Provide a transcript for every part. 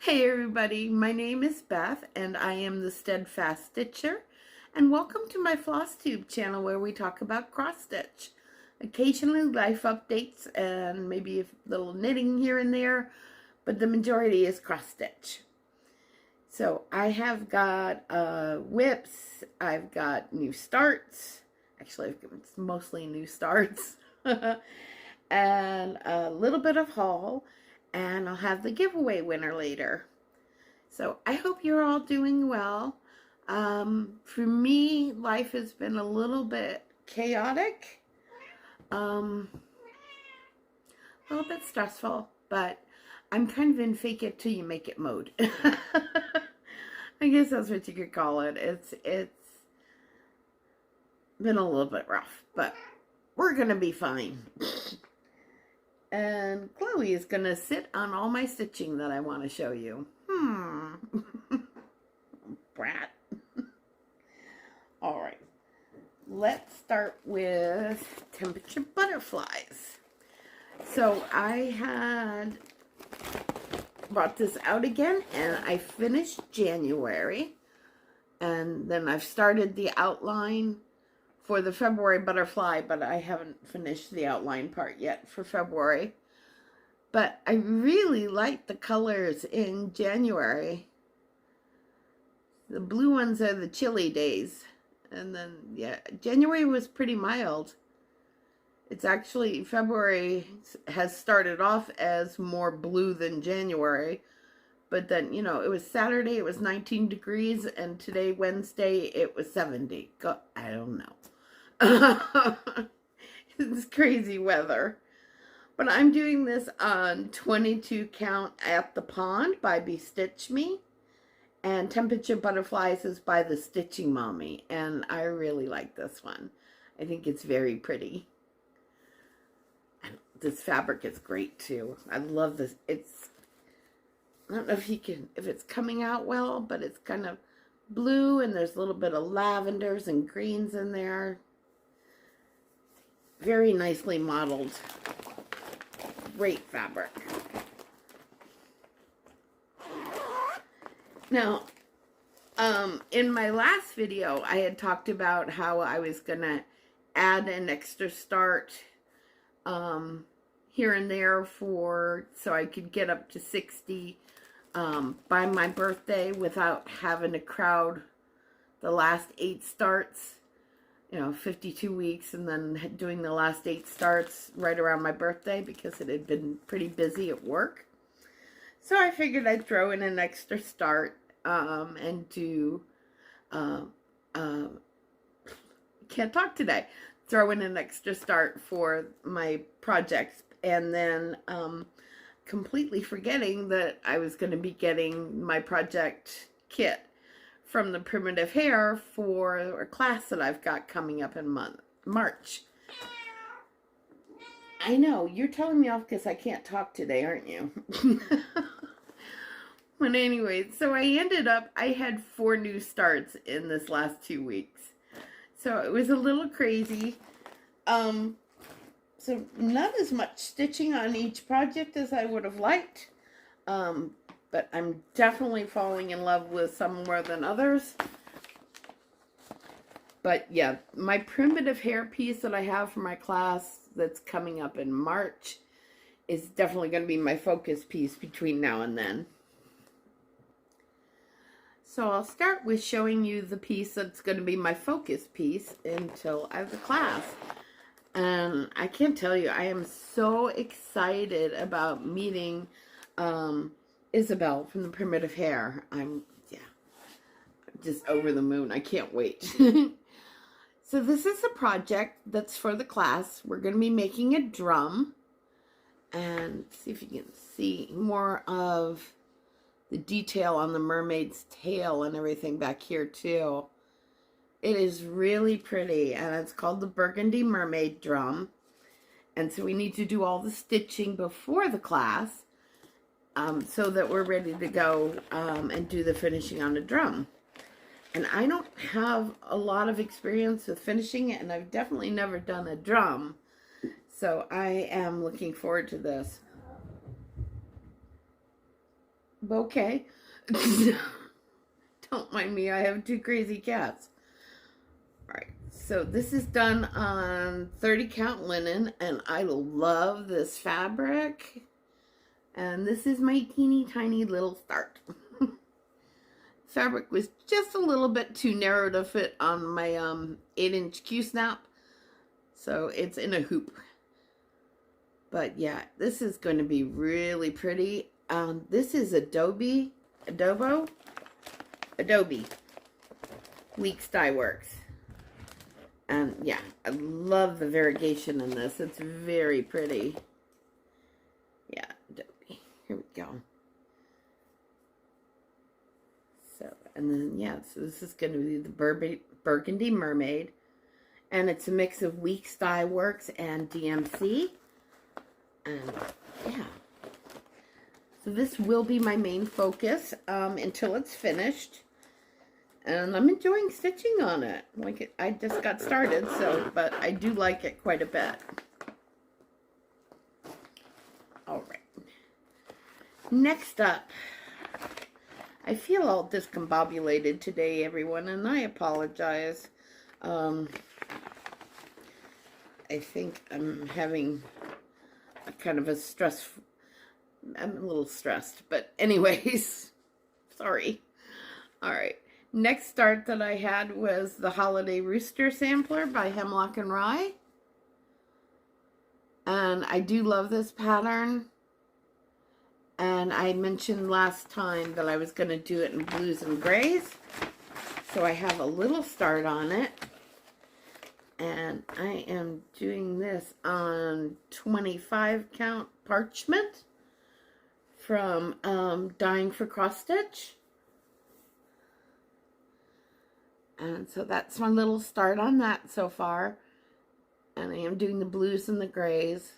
Hey everybody, my name is Beth and I am the Steadfast Stitcher, and welcome to my Flosstube channel where we talk about cross stitch. Occasionally life updates and maybe a little knitting here and there, but the majority is cross stitch. So I have got whips, I've got new starts, actually it's mostly new starts, and a little bit of haul. And I'll have the giveaway winner later. So I hope you're all doing well. For me, life has been a little bit chaotic, a little bit stressful, but I'm kind of in fake it till you make it mode. I guess that's what you could call it. It's been a little bit rough, but we're gonna be fine. And Chloe is going to sit on all my stitching that I want to show you. Brat. All right. Let's start with temperature butterflies. So I had brought this out again, and I finished January. And then I've started the outline for the February butterfly, but I haven't finished the outline part yet for February. But I really like the colors in January. The blue ones are the chilly days. And then, yeah, January was pretty mild. It's actually, February has started off as more blue than January. But then, you know, it was Saturday, it was 19 degrees, and today, Wednesday, it was 70. I don't know. It's crazy weather. But I'm doing this on 22 Count at the Pond by Bestitch Me. And Temperature Butterflies is by the Stitching Mommy. And I really like this one. I think it's very pretty. And this fabric is great too. I love this. I don't know if it's coming out well, but it's kind of blue and there's a little bit of lavenders and greens in there. Very nicely modeled. Great fabric. Now, in my last video, I had talked about how I was going to add an extra start here and there so I could get up to 60 by my birthday without having to crowd the last 8 starts. 52 weeks, and then doing the last 8 starts right around my birthday because it had been pretty busy at work. So I figured I'd throw in an extra start and do, can't talk today, throw in an extra start for my projects, and then completely forgetting that I was going to be getting my project kit from the Primitive Hare for a class that I've got coming up in March. I know, you're telling me off because I can't talk today, aren't you? But anyway, so I had 4 new starts in this last 2 weeks. So it was a little crazy. So not as much stitching on each project as I would have liked. But I'm definitely falling in love with some more than others. But yeah, my Primitive Hare piece that I have for my class that's coming up in March is definitely going to be my focus piece between now and then. So I'll start with showing you the piece that's going to be my focus piece until I have the class. And I can't tell you, I am so excited about meeting Isabel from the Primitive Hare. I'm just over the moon. I can't wait. So this is a project that's for the class. We're going to be making a drum. And see if you can see more of the detail on the mermaid's tail and everything back here too. It is really pretty, and it's called the Burgundy Mermaid Drum. And so we need to do all the stitching before the class so that we're ready to go and do the finishing on the drum. And I don't have a lot of experience with finishing it, and I've definitely never done a drum. So I am looking forward to this. bouquet. Don't mind me, I have two crazy cats. Alright, so this is done on 30 count linen, and I love this fabric. And this is my teeny tiny little start. Fabric was just a little bit too narrow to fit on my 8-inch Q-snap, so it's in a hoop. But yeah, this is going to be really pretty. This is Adobe Weeks Dye Works. And yeah, I love the variegation in this. It's very pretty. Yeah, Adobe. Here we go. So, and then yeah, so this is going to be the Burgundy Mermaid. And it's a mix of Weeks Dye Works and DMC. And yeah. So this will be my main focus until it's finished. And I'm enjoying stitching on it. Like I just got started, so, but I do like it quite a bit. All right. Next up, I feel all discombobulated today, everyone, and I apologize. I think I'm having a kind of a stress. I'm a little stressed, but anyways, sorry. All right. Next start that I had was the Holiday Rooster Sampler by Hemlock and Rye. And I do love this pattern. And I mentioned last time that I was going to do it in blues and grays. So I have a little start on it. And I am doing this on 25 count parchment from Dying for Cross Stitch. And so that's my little start on that so far. And I am doing the blues and the grays.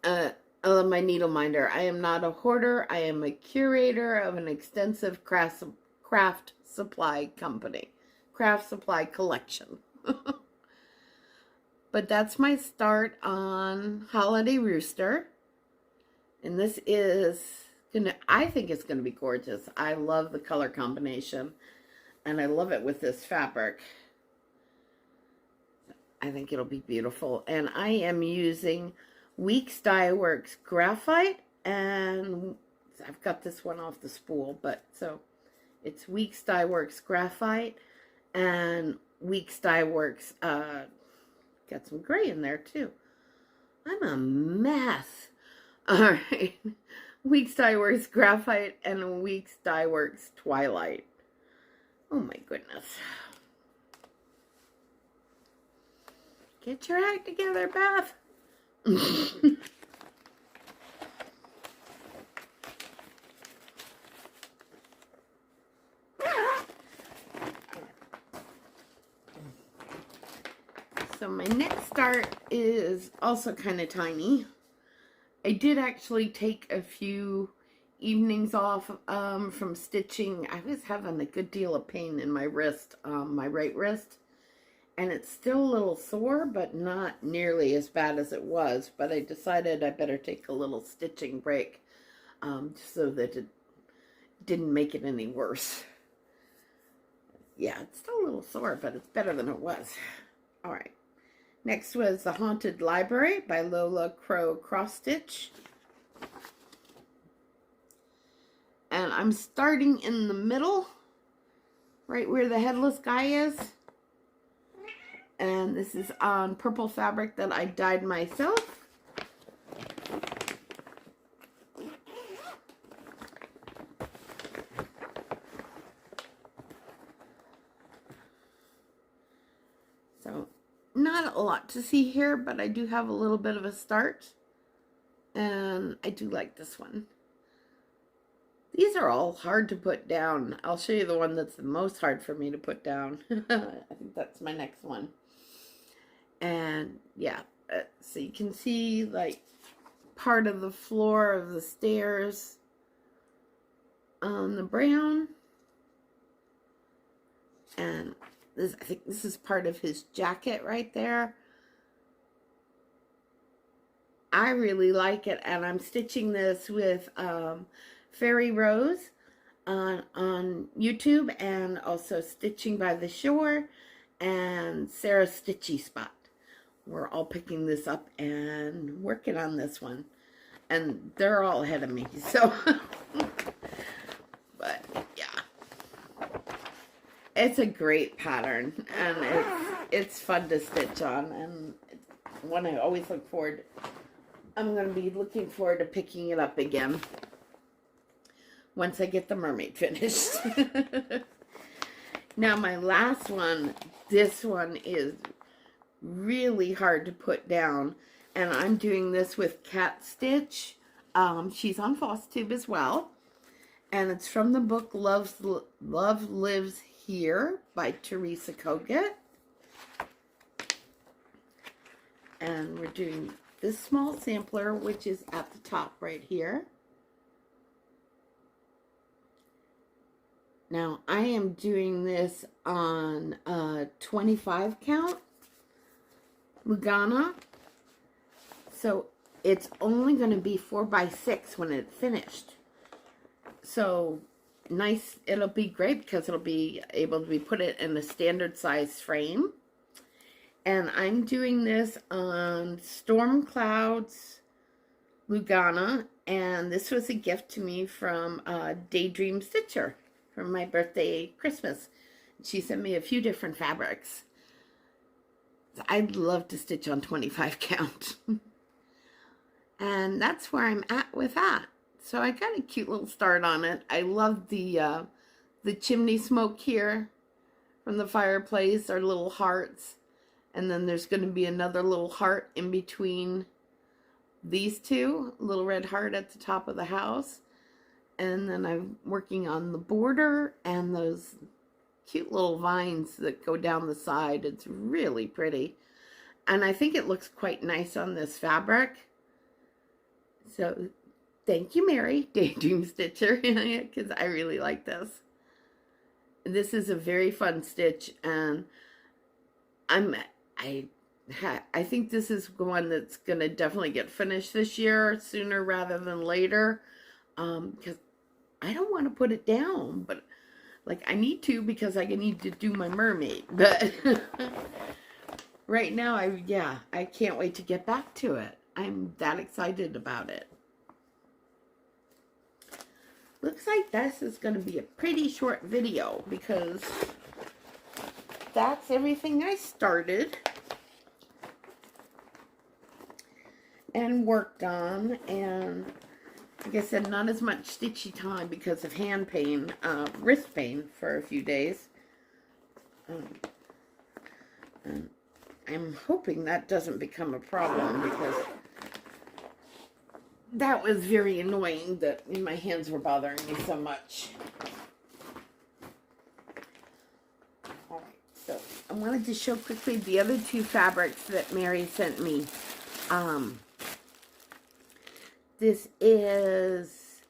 I love my needle minder. I am not a hoarder. I am a curator of an extensive craft supply company. Craft supply collection. But that's my start on Holiday Rooster. And this is gonna, I think it's gonna be gorgeous. I love the color combination. And I love it with this fabric. I think it'll be beautiful. And I am using Weeks Dye Works Graphite. And I've got this one off the spool. But so it's Weeks Dye Works Graphite. And Weeks Dye Works, got some gray in there too. I'm a mess. All right. Weeks Dye Works Graphite and Weeks Dye Works Twilight. Oh my goodness. Get your act together, Beth. So my next start is also kind of tiny. I did actually take a few evenings off from stitching. I was having a good deal of pain in my wrist, my right wrist, and it's still a little sore, but not nearly as bad as it was. But I decided I better take a little stitching break so that it didn't make it any worse. Yeah, it's still a little sore, but it's better than it was. All right. Next was The Haunted Library by Lola Crow Stitches. And I'm starting in the middle, right where the headless guy is. And this is on purple fabric that I dyed myself. So, not a lot to see here, but I do have a little bit of a start. And I do like this one. These are all hard to put down. I'll show you the one that's the most hard for me to put down. I think that's my next one. And yeah, so you can see like part of the floor of the stairs on the brown. And this, I think this is part of his jacket right there. I really like it, and I'm stitching this with Fairy Rose on YouTube, and also Stitching by the Shore and Sarah's Stitchy Spot. We're all picking this up and working on this one, and they're all ahead of me, so but yeah, it's a great pattern, and it's fun to stitch on, and one I always look forward. I'm going to be looking forward to picking it up again once I get the mermaid finished. Now my last one, this one is really hard to put down, and I'm doing this with Cat Stitch. She's on Flosstube as well, and it's from the book Love Lives Here by Teresa Kogut. And we're doing this small sampler, which is at the top right here. Now I am doing this on a 25 count Lugana, so it's only going to be 4x6 when it's finished. So nice, it'll be great because it'll be able to be put it in a standard size frame. And I'm doing this on Storm Clouds Lugana, and this was a gift to me from Daydream Stitcher for my birthday, Christmas. She sent me a few different fabrics. I'd love to stitch on 25 count. And that's where I'm at with that. So I got a cute little start on it. I love the chimney smoke here from the fireplace, our little hearts. And then there's going to be another little heart in between these two, a little red heart at the top of the house. And then I'm working on the border and those cute little vines that go down the side. It's really pretty. And I think it looks quite nice on this fabric. So thank you, Mary, Daydream Stitcher, because I really like this. This is a very fun stitch, and I think this is one that's going to definitely get finished this year, sooner rather than later, because I don't want to put it down, but like I need to because I need to do my mermaid. But right now, I can't wait to get back to it. I'm that excited about it. Looks like this is going to be a pretty short video because that's everything I started and worked on, and like I said, not as much stitchy time because of hand pain, wrist pain for a few days. And I'm hoping that doesn't become a problem because that was very annoying that my hands were bothering me so much. So I wanted to show quickly the other two fabrics that Mary sent me. This is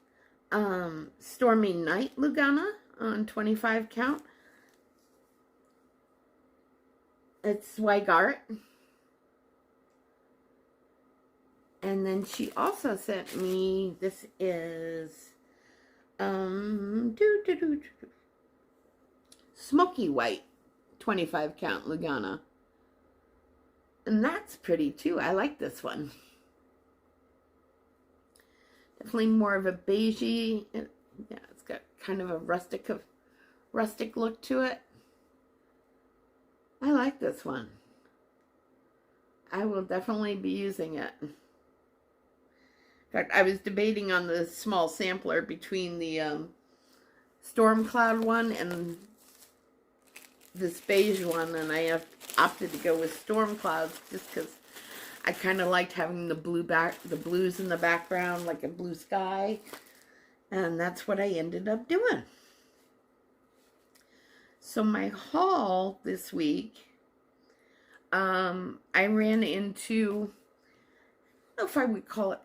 Stormy Night Lugana on 25 count. It's Weigart. And then she also sent me, this is Smoky White 25 count Lugana. And that's pretty too. I like this one. Definitely more of a beigey. Yeah, it's got kind of a rustic look to it. I like this one. I will definitely be using it. In fact, I was debating on the small sampler between the Storm Cloud one and this beige one, and I have opted to go with Storm Clouds just because I kind of liked having the blues in the background, like a blue sky, and that's what I ended up doing. So my haul this week, I ran into, I don't know if I would call it,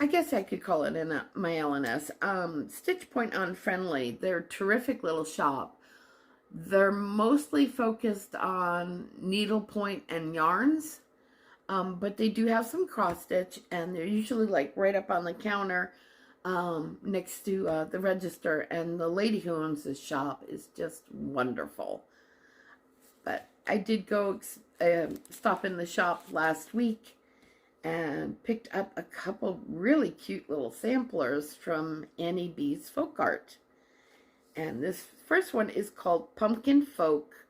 I guess I could call it in my LNS, Stitch Point Unfriendly. They're a terrific little shop. They're mostly focused on needlepoint and yarns. But they do have some cross stitch, and they're usually like right up on the counter next to the register, and the lady who owns this shop is just wonderful. But I did go stop in the shop last week and picked up a couple really cute little samplers from Annie B's Folk Art. And this first one is called Pumpkin Folk.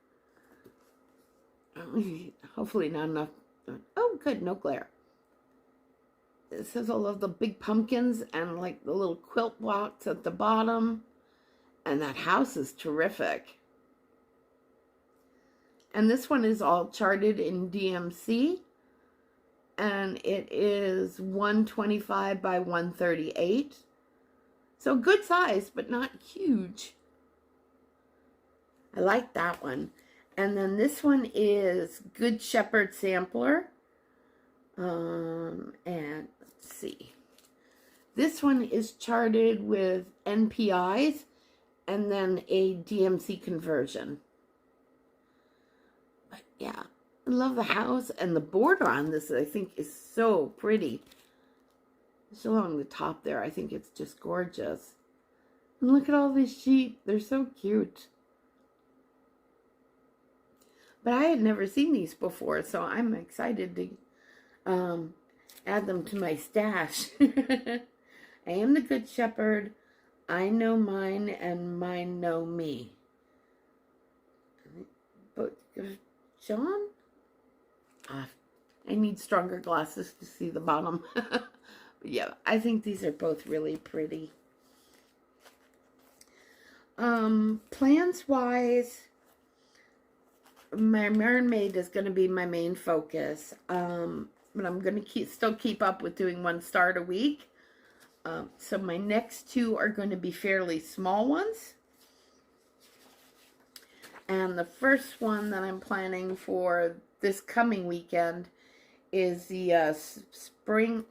Hopefully not enough. Oh, good, no glare. It says all of the big pumpkins and like the little quilt blocks at the bottom. And that house is terrific. And this one is all charted in DMC. And it is 125 by 138. So good size, but not huge. I like that one. And then this one is Good Shepherd Sampler. And let's see. This one is charted with NPIs and then a DMC conversion. But yeah, I love the house, and the border on this I think is so pretty. Just along the top there, I think it's just gorgeous. And look at all these sheep. They're so cute. But I had never seen these before, so I'm excited to add them to my stash. I am the Good Shepherd. I know mine, and mine know me. But John? I need stronger glasses to see the bottom. But yeah, I think these are both really pretty. Plans-wise, my mermaid is going to be my main focus, but I'm going to still keep up with doing one start a week. So my next two are going to be fairly small ones. And the first one that I'm planning for this coming weekend is the spring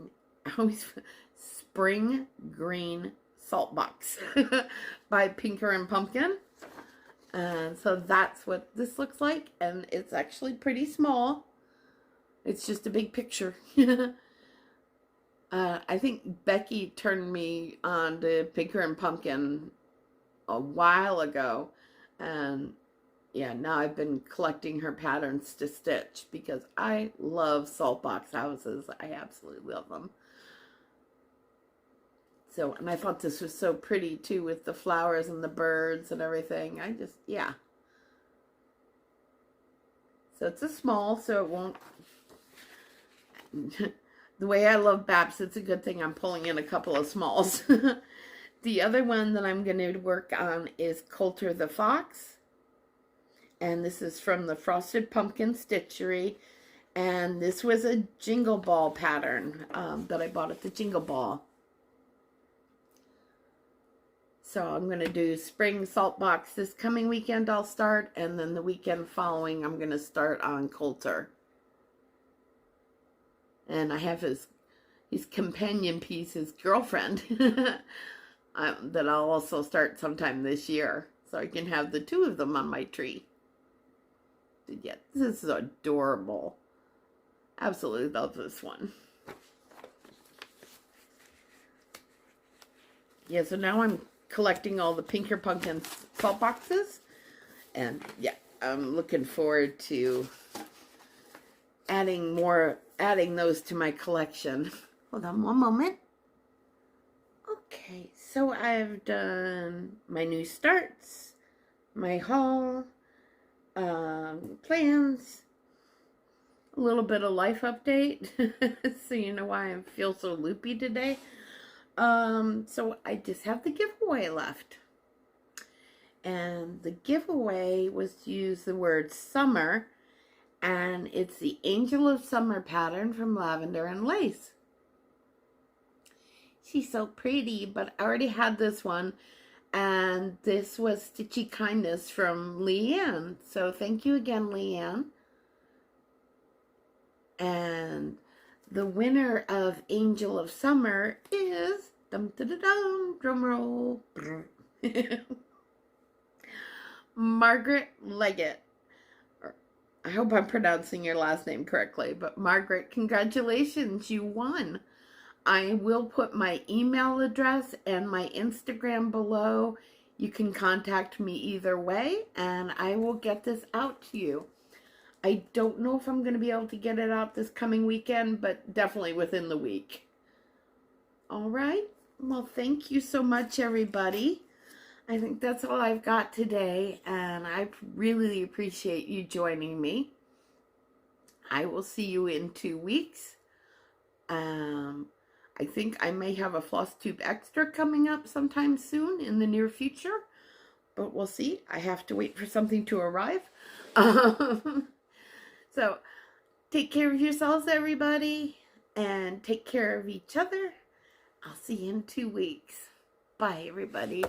green salt box by Pinker and Pumpkin. And so that's what this looks like, and it's actually pretty small. It's just a big picture. I think Becky turned me on to Pinker and Pumpkin a while ago, and yeah, now I've been collecting her patterns to stitch because I love salt box houses. I absolutely love them. So, and I thought this was so pretty too, with the flowers and the birds and everything. Yeah. So it's a small, so it won't. The way I love BAPs, it's a good thing I'm pulling in a couple of smalls. The other one that I'm going to work on is Coulter the Fox. And this is from the Frosted Pumpkin Stitchery. And this was a Jingle Ball pattern that I bought at the Jingle Ball. So I'm going to do spring salt box this coming weekend. I'll start, and then the weekend following I'm going to start on Coulter. And I have his companion piece, his girlfriend, that I'll also start sometime this year, so I can have the two of them on my tree. Yeah, this is adorable. Absolutely love this one. Yeah, so now I'm collecting all the Pinker Pumpkin salt boxes, and yeah, I'm looking forward to adding those to my collection. Hold on one moment. Okay, so I've done my new starts, my haul, plans, a little bit of life update, so you know why I feel so loopy today. So I just have the giveaway left. And the giveaway was to use the word summer, and it's the Angel of Summer pattern from Lavender and Lace. She's so pretty, but I already had this one, and this was Stitchy Kindness from Leanne. So thank you again, Leanne. And the winner of Angel of Summer is, drum roll, Margaret Leggett. I hope I'm pronouncing your last name correctly, but Margaret, congratulations, you won. I will put my email address and my Instagram below. You can contact me either way, and I will get this out to you. I don't know if I'm going to be able to get it out this coming weekend, but definitely within the week. All right. Well, thank you so much, everybody. I think that's all I've got today, and I really appreciate you joining me. I will see you in 2 weeks. I think I may have a Flosstube extra coming up sometime soon in the near future, but we'll see. I have to wait for something to arrive. So, take care of yourselves, everybody, and take care of each other. I'll see you in 2 weeks. Bye, everybody.